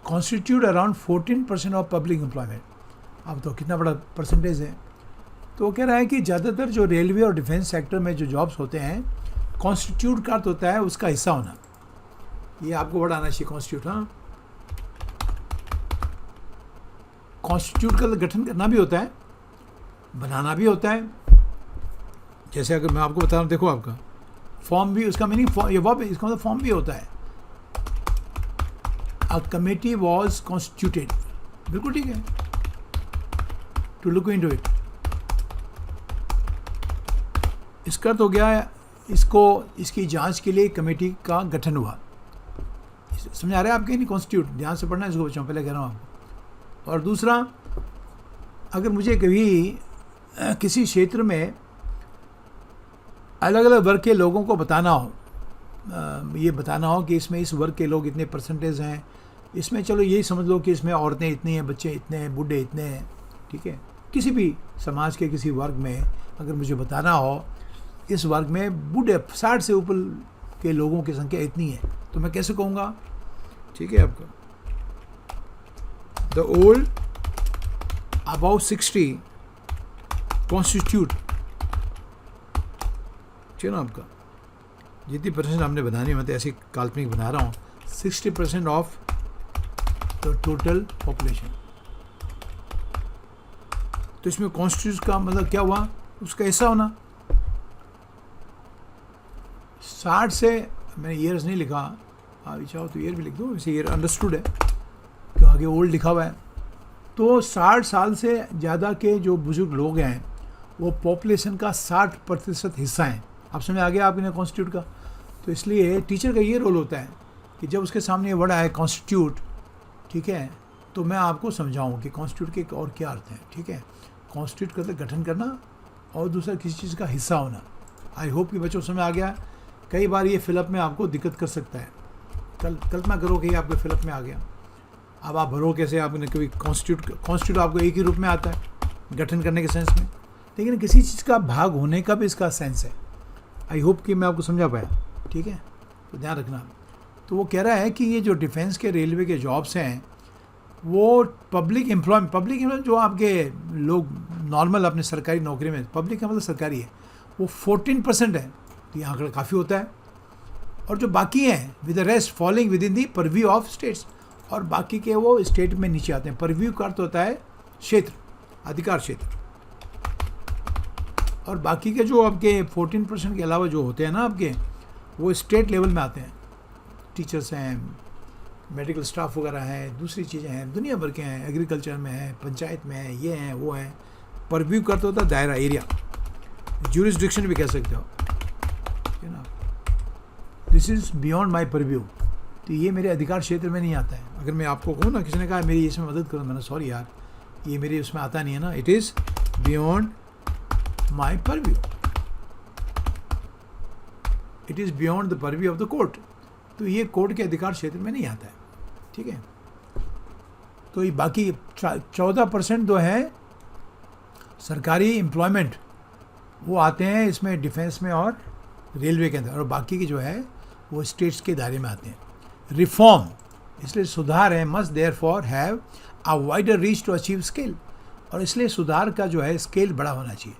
A: constitute around 14% of public employment. अब तो कितना बड़ा परसेंटेज है। तो वो कह रहा है कि ज़्यादातर जो रेलवे और डिफेंस सेक्टर में जो जॉब्स होते हैं, कॉन्स्टिट्यूट का अर्थ होता है उसका हिस्सा होना। ये आपको बड़ा आना चाहिए कॉन्स्टिट्यूट। हाँ, कॉन्स्टिट्यूट का गठन करना भी होता है, बनाना भी होता है। जैसे अगर मैं आपको बता रहा हूँ, देखो आपका फॉर्म भी, उसका मीनिंग ये वर्ब, इसका मतलब फॉर्म भी होता है। अ कमेटी वॉज कॉन्स्टिट्यूटेड, बिल्कुल ठीक है, टू लुक इनटू इट। इसका तो गया इसकी जांच के लिए कमेटी का गठन हुआ। समझ आ रहा है आपके? नहीं, कॉन्स्टिट्यूट ध्यान से पढ़ना है इसको बच्चों, पहले कह रहा हूँ आपको। और दूसरा, अगर मुझे कभी किसी क्षेत्र में अलग अलग वर्ग के लोगों को बताना हो, ये बताना हो कि इसमें इस वर्ग के लोग इतने परसेंटेज हैं, इसमें चलो यही समझ लो कि इसमें औरतें इतनी हैं, बच्चे इतने हैं, बूढ़े इतने हैं, ठीक है, किसी भी समाज के किसी वर्ग में अगर मुझे बताना हो इस वर्ग में बूढ़े 60 से ऊपर के लोगों की संख्या इतनी है, तो मैं कैसे कहूँगा? ठीक है आपका, द ओल्ड अबाउट 60 कॉन्स्टिट्यूट, ठीक है ना आपका, जितनी परसेंट हमने बनानी है, मैं तो ऐसी काल्पनिक बना रहा हूँ, 60% ऑफ द टोटल पॉपुलेशन। तो इसमें कॉन्स्टिट्यूट का मतलब क्या हुआ? उसका हिस्सा होना। 60 से, मैंने ईयर्स नहीं लिखा, आप चाहो तो ईयर भी लिख दो, वैसे ईयर अंडरस्टूड है क्यों आगे ओल्ड लिखा हुआ है। तो 60 साल से ज़्यादा के जो बुजुर्ग लोग हैं वो पॉपुलेशन का 60% हिस्सा हैं। आप समझ आ गया आपने कॉन्स्टिट्यूट का? तो इसलिए टीचर का ये रोल होता है कि जब उसके सामने ये वर्ड आए कॉन्स्टिट्यूट, ठीक है, तो मैं आपको समझाऊं कि कॉन्स्टिट्यूट के और क्या अर्थ हैं। ठीक है, कॉन्स्टिट्यूट का मतलब गठन करना और दूसरा किसी चीज़ का हिस्सा होना। आई होप कि बच्चों समझ आ गया। कई बार ये फिलअप में आपको दिक्कत कर सकता है। कल्पना करो कि आपके फिलअप में आ गया, अब आप भरो कैसे? आपने कभी कॉन्स्टिट्यूट आपको एक ही रूप में आता है गठन करने के सेंस में, लेकिन किसी चीज़ का भाग होने का भी इसका सेंस है। आई होप कि मैं आपको समझा पाया। ठीक है, तो ध्यान रखना। तो वो कह रहा है कि ये जो डिफेंस के रेलवे के जॉब्स हैं वो पब्लिक एम्प्लॉयमेंट जो आपके लोग नॉर्मल अपने सरकारी नौकरी में, पब्लिक का मतलब सरकारी है, वो 14% है। तो ये आंकड़ा काफ़ी होता है। और जो बाकी हैं with the rest falling with in the purview of states, और बाकी के वो स्टेट में नीचे आते हैं। परव्यू का अर्थ होता है क्षेत्र, अधिकार क्षेत्र। और बाकी के जो आपके 14% के अलावा जो होते हैं ना आपके, वो स्टेट लेवल में आते हैं, टीचर्स हैं, मेडिकल स्टाफ वगैरह हैं, दूसरी चीज़ें हैं, दुनिया भर के हैं, एग्रीकल्चर में है, पंचायत में है, ये हैं वो हैं। परव्यू करते होता दायरा, एरिया, ज्यूरिसडिक्शन भी कह सकते हो, है ना। This is beyond my purview, तो ये मेरे अधिकार क्षेत्र में नहीं आता है। अगर मैं आपको कहूँ ना, किसी ने कहा मेरी इसमें मदद करो, मैंने सॉरी यार, ये मेरे उसमें आता नहीं है ना, it is beyond my purview, it is beyond the purview of the court, तो ये कोर्ट के अधिकार क्षेत्र में नहीं आता है, ठीक है। तो ये बाकी 14% जो है सरकारी एम्प्लॉयमेंट, वो आते हैं इसमें डिफेंस में और रेलवे के अंदर, और बाकी की जो है वो स्टेट्स के दायरे में आते हैं। रिफॉर्म, इसलिए सुधार है, must therefore have a wider reach to achieve scale, और इसलिए सुधार का जो है स्केल बड़ा होना चाहिए,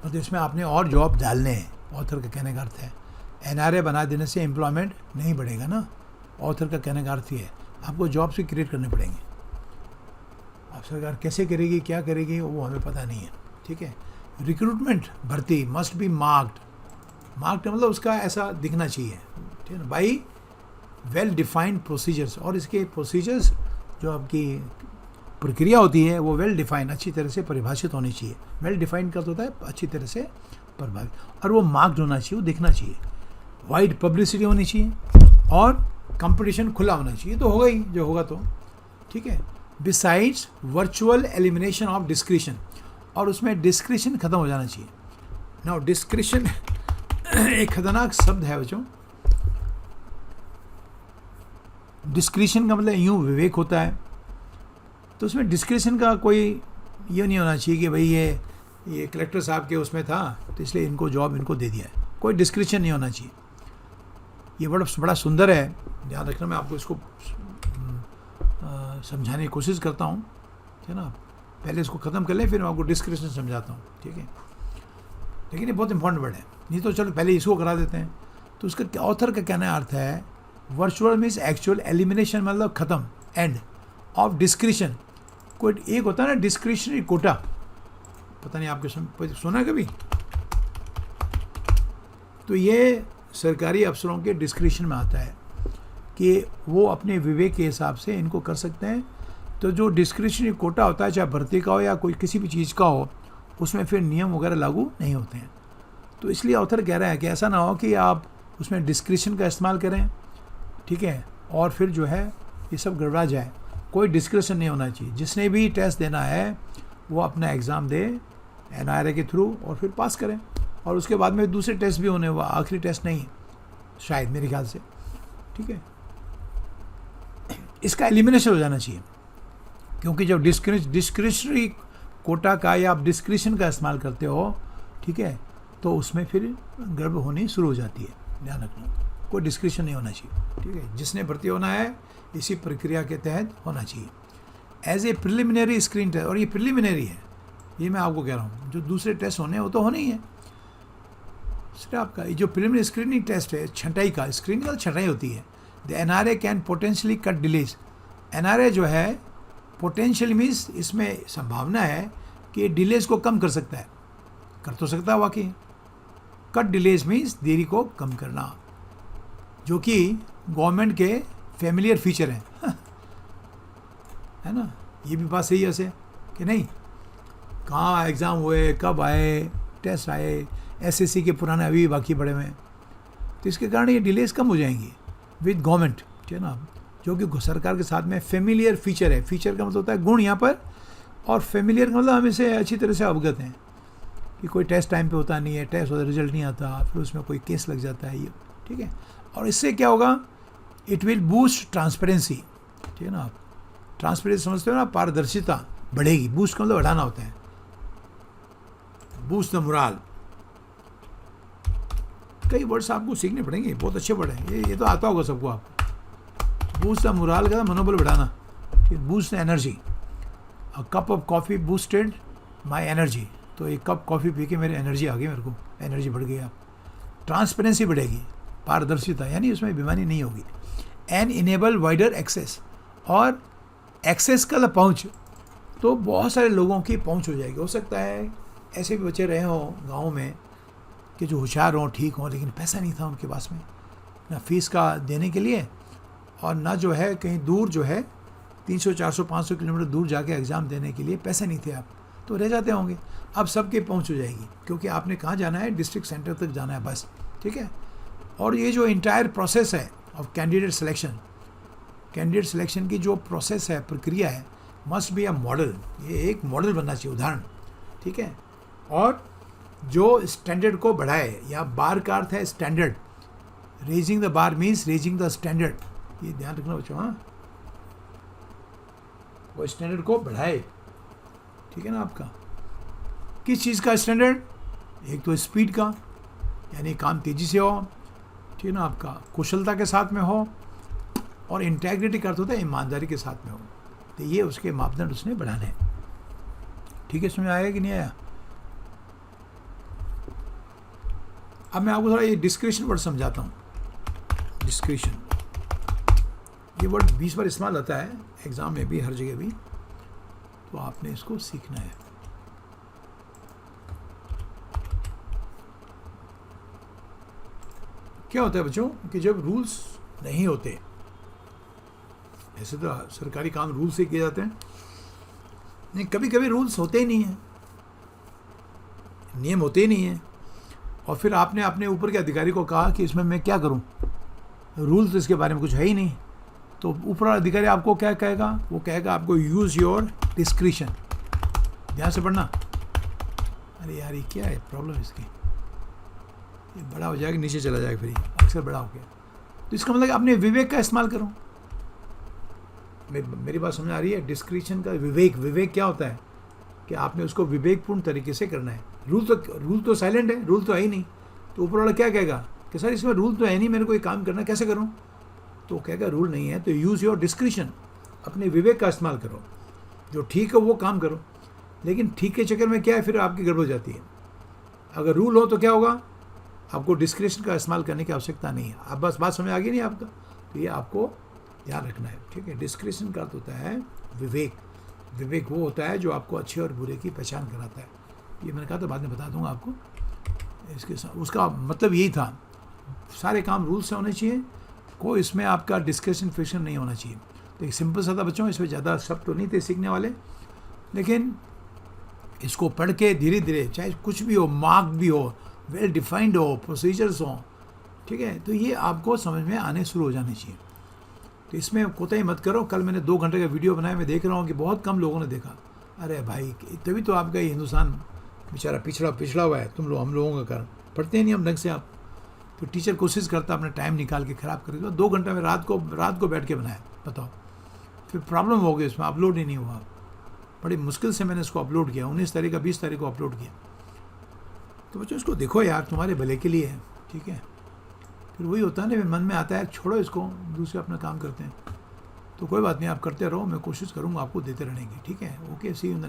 A: मतलब इसमें आपने और जॉब डालने हैं। ऑथर का कहने का अर्थ है NRA बना देने से एम्प्लॉयमेंट नहीं बढ़ेगा ना, ऑथर का कहने का अर्थ ही है आपको जॉब्स भी क्रिएट करने पड़ेंगे। अब सरकार कैसे करेगी, क्या करेगी, वो हमें पता नहीं है, ठीक है। रिक्रूटमेंट, भर्ती मस्ट बी मार्क्ड मतलब उसका ऐसा दिखना चाहिए, ठीक है ना, बाई वेल डिफाइंड प्रोसीजर्स, और इसके प्रोसीजर्स जो आपकी प्रक्रिया होती है वो वेल डिफाइंड, अच्छी तरह से परिभाषित होनी चाहिए। वेल डिफाइंड का तो होता है अच्छी तरह से परिभाषित, और वो मार्क्ड होना चाहिए, वो दिखना चाहिए, वाइड पब्लिसिटी होनी चाहिए, और कंपटीशन खुला होना चाहिए, तो होगा ही जो होगा तो, ठीक है। Besides virtual elimination of discretion, और उसमें डिस्क्रिशन खत्म हो जाना चाहिए। नाउ डिस्क्रिशन एक खतरनाक शब्द है बच्चों। डिस्क्रिशन का मतलब यूँ विवेक होता है, तो उसमें डिस्क्रिशन का कोई ये नहीं होना चाहिए कि भाई ये कलेक्टर साहब के उसमें था तो इसलिए इनको जॉब इनको दे दिया है, कोई डिस्क्रिशन नहीं होना चाहिए। ये बड़ा सुंदर है, ध्यान रखना, मैं आपको इसको समझाने की कोशिश करता हूँ, है ना। पहले इसको ख़त्म कर लें, फिर मैं आपको डिस्क्रिप्शन समझाता हूँ, ठीक है। लेकिन ये बहुत इंपॉर्टेंट वर्ड है, नहीं तो चलो पहले इसको करा देते हैं। तो उसका ऑथर का कहना अर्थ है वर्चुअल मीन्स एक्चुअल, एलिमिनेशन मतलब ख़त्म, एंड ऑफ डिस्क्रिशन, कोई एक होता है ना डिस्क्रिशनरी कोटा, पता नहीं आपके सुना है कभी, तो ये सरकारी अफसरों के डिस्क्रिशन में आता है कि वो अपने विवेक के हिसाब से इनको कर सकते हैं। तो जो डिस्क्रिशनरी कोटा होता है, चाहे भर्ती का हो या कोई किसी भी चीज़ का हो, उसमें फिर नियम वगैरह लागू नहीं होते हैं। तो इसलिए ऑथर कह रहा है कि ऐसा ना हो कि आप उसमें डिस्क्रिशन का इस्तेमाल करें, ठीक है, और फिर जो है ये सब गड़बड़ा जाए। कोई डिस्क्रिशन नहीं होना चाहिए। जिसने भी टेस्ट देना है वो अपना एग्ज़ाम दे NRA के थ्रू और फिर पास करें, और उसके बाद में दूसरे टेस्ट भी होने, वो आखिरी टेस्ट नहीं शायद मेरे ख्याल से, ठीक है। इसका एलिमिनेशन हो जाना चाहिए, क्योंकि जब डिस्क्रिशनरी कोटा का या आप डिस्क्रिशन का इस्तेमाल करते हो, ठीक है, तो उसमें फिर गड़बड़ होनी शुरू हो जाती है। ध्यान रखना, कोई डिस्क्रिशन नहीं होना चाहिए, ठीक है। जिसने भर्ती होना है इसी प्रक्रिया के तहत होना चाहिए, as a preliminary screen test, और ये प्रिलिमिनरी है, ये मैं आपको कह रहा हूँ। जो दूसरे टेस्ट होने हैं वो तो होने ही है, सिर्फ आपका जो प्रिलिमिनरी स्क्रीनिंग टेस्ट है, छंटाई का, स्क्रीनिंग का छंटाई होती है। The NRA can potentially cut delays, NRA जो है पोटेंशियल मीन्स इसमें संभावना है कि डिलेज को कम कर सकता है, कर तो सकता है वाकई। कट डिलेज मीन्स देरी को कम करना, जो कि गवर्नमेंट के फैमिलियर फीचर हैं है ना। ये भी बात सही है वैसे कि नहीं, कहाँ एग्ज़ाम हुए, कब आए, टेस्ट आए, SSC के पुराने अभी बाकी पड़े हुए हैं, तो इसके कारण ये डिलेज कम हो जाएंगी विद गवर्नमेंट, ठीक है ना। जो कि सरकार के साथ में फेमिलियर फीचर है, फीचर का मतलब होता है गुण यहाँ पर, और फेमिलियर का मतलब हम इसे अच्छी तरह से अवगत हैं कि कोई टेस्ट टाइम पे होता नहीं है, टेस्ट होता रिजल्ट नहीं आता, फिर उसमें कोई केस लग जाता है, ये ठीक है। और इससे क्या होगा, इट विल बूस्ट ट्रांसपेरेंसी, ठीक है ना। आप ट्रांसपेरेंसी समझते हो ना, पारदर्शिता बढ़ेगी, बूस्ट का मतलब बढ़ाना होता है, बूस्ट द मोरल। कई वर्ड्स आपको सीखने पड़ेंगे, बहुत अच्छे वर्ड हैं ये तो आता होगा सबको आपको। बूस्ट द मोरल का मनोबल बढ़ाना, boost the energy. A cup of coffee boosted my energy, तो एक कप कॉफ़ी पी के मेरी एनर्जी आ गई, मेरे को एनर्जी बढ़ गई। आप ट्रांसपेरेंसी बढ़ेगी, पारदर्शिता, यानी उसमें बेईमानी नहीं होगी। एंड इनेबल वाइडर एक्सेस, और एक्सेस का पहुँच, तो बहुत सारे लोगों की पहुँच हो जाएगी। हो सकता है ऐसे भी बच्चे रहे हों गाँव में कि जो होशियार हों, ठीक हों, लेकिन पैसा नहीं था उनके पास में, ना फीस का देने के लिए, और ना जो है कहीं दूर जो है 300 400 500 किलोमीटर दूर जाके एग्ज़ाम देने के लिए पैसे नहीं थे आप, तो रह जाते होंगे। अब सबके पहुंच हो जाएगी, क्योंकि आपने कहाँ जाना है, डिस्ट्रिक्ट सेंटर तक जाना है बस, ठीक है। और ये जो इंटायर प्रोसेस है ऑफ कैंडिडेट सिलेक्शन की जो प्रोसेस है, प्रक्रिया है, मस्ट बी अ मॉडल, ये एक मॉडल बनना चाहिए, उदाहरण, ठीक है। और जो स्टैंडर्ड को बढ़ाए, या बार का अर्थ है standard, raising the bar means raising the standard, ये ध्यान रखना बच्चों। हाँ, वो स्टैंडर्ड को बढ़ाए, ठीक है ना। आपका किस चीज़ का स्टैंडर्ड, एक तो स्पीड का, यानी काम तेज़ी से हो, ठीक है ना, आपका कुशलता के साथ में हो, और इंटेग्रिटी का अर्थ होता है ईमानदारी के साथ में हो। तो ये उसके मापदंड उसने बढ़ाने हैं, ठीक है। समझ आया कि नहीं आया? अब मैं आपको थोड़ा ये डिस्क्रिशन वर्ड समझाता हूँ। डिस्क्रिशन, ये वर्ड 20 बार इस्तेमाल होता है एग्ज़ाम में भी, हर जगह भी, तो आपने इसको सीखना है। क्या होता है बच्चों कि जब रूल्स नहीं होते, ऐसे तो सरकारी काम रूल से किए जाते हैं, नहीं, कभी कभी रूल्स होते ही नहीं हैं, नियम होते ही नहीं हैं, और फिर आपने अपने ऊपर के अधिकारी को कहा कि इसमें मैं क्या करूं, रूल तो इसके बारे में कुछ है ही नहीं, तो ऊपर वाला अधिकारी आपको क्या कहेगा, वो कहेगा आपको यूज़ योर डिस्क्रिशन। ध्यान से पढ़ना। अरे यार ये क्या है प्रॉब्लम इसकी, ये बड़ा हो जाएगा, नीचे चला जाएगा, फिर अक्सर बड़ा हो गया, तो इसका मतलब अपने विवेक का इस्तेमाल करो। मेरी बात समझ आ रही है? डिस्क्रिशन का विवेक क्या होता है कि आपने उसको विवेकपूर्ण तरीके से करना है। रूल तो साइलेंट है, रूल तो है ही नहीं, तो ऊपर वाला क्या कहेगा कि सर इसमें रूल तो है नहीं, मेरे को ये काम करना, कैसे करूं? तो कहेगा रूल नहीं है, तो यूज़ योर डिस्क्रिशन, अपने विवेक का इस्तेमाल करो, जो ठीक है वो काम करो। लेकिन ठीक के चक्कर में क्या है, फिर आपकी गड़बड़ हो जाती है। अगर रूल हो तो क्या होगा, आपको डिस्क्रिशन का इस्तेमाल करने की आवश्यकता नहीं है। अब बस बात समझ आ गई नहीं आपका, तो ये आपको ध्यान रखना है, ठीक है। डिस्क्रिशन का अर्थ होता है विवेक। विवेक वो होता है जो आपको अच्छे और बुरे की पहचान कराता है। ये मैंने कहा था, बाद में बता दूंगा आपको। इसके साथ उसका मतलब यही था, सारे काम रूल से होने चाहिए, कोई इसमें आपका डिस्कशन फिक्शन नहीं होना चाहिए। तो एक सिंपल सा था बच्चों, इसमें ज़्यादा शब्द तो नहीं थे सीखने वाले, लेकिन इसको पढ़ के धीरे धीरे, चाहे कुछ भी हो, मार्क भी हो, वेल डिफाइंड हो, प्रोसीजर्स हो, ठीक है, तो ये आपको समझ में आने शुरू हो जाने चाहिए। तो इसमें कोताही मत करो। कल मैंने 2 घंटे का वीडियो बनाया, मैं देख रहा हूँ कि बहुत कम लोगों ने देखा। अरे भाई, तभी तो आपका ये हिंदुस्तान बेचारा पिछड़ा हुआ है, हम लोगों का कारण। पढ़ते ही नहीं हम ढंग से आप। तो टीचर कोशिश करता अपना टाइम निकाल के ख़राब कर दिया। 2 घंटे में रात को बैठ के बनाया, बताओ। फिर प्रॉब्लम हो गई, उसमें अपलोड ही नहीं हुआ। बड़ी मुश्किल से मैंने इसको अपलोड किया, 19 तारीख का 20 तारीख को अपलोड किया। तो बच्चों इसको देखो यार, तुम्हारे भले के लिए है, ठीक है। फिर वही होता है ना, मन में आता है छोड़ो इसको, दूसरे अपना काम करते हैं। तो कोई बात नहीं, आप करते रहो, मैं कोशिश करूँगा आपको देते रहने की, ठीक है। Okay, see you in the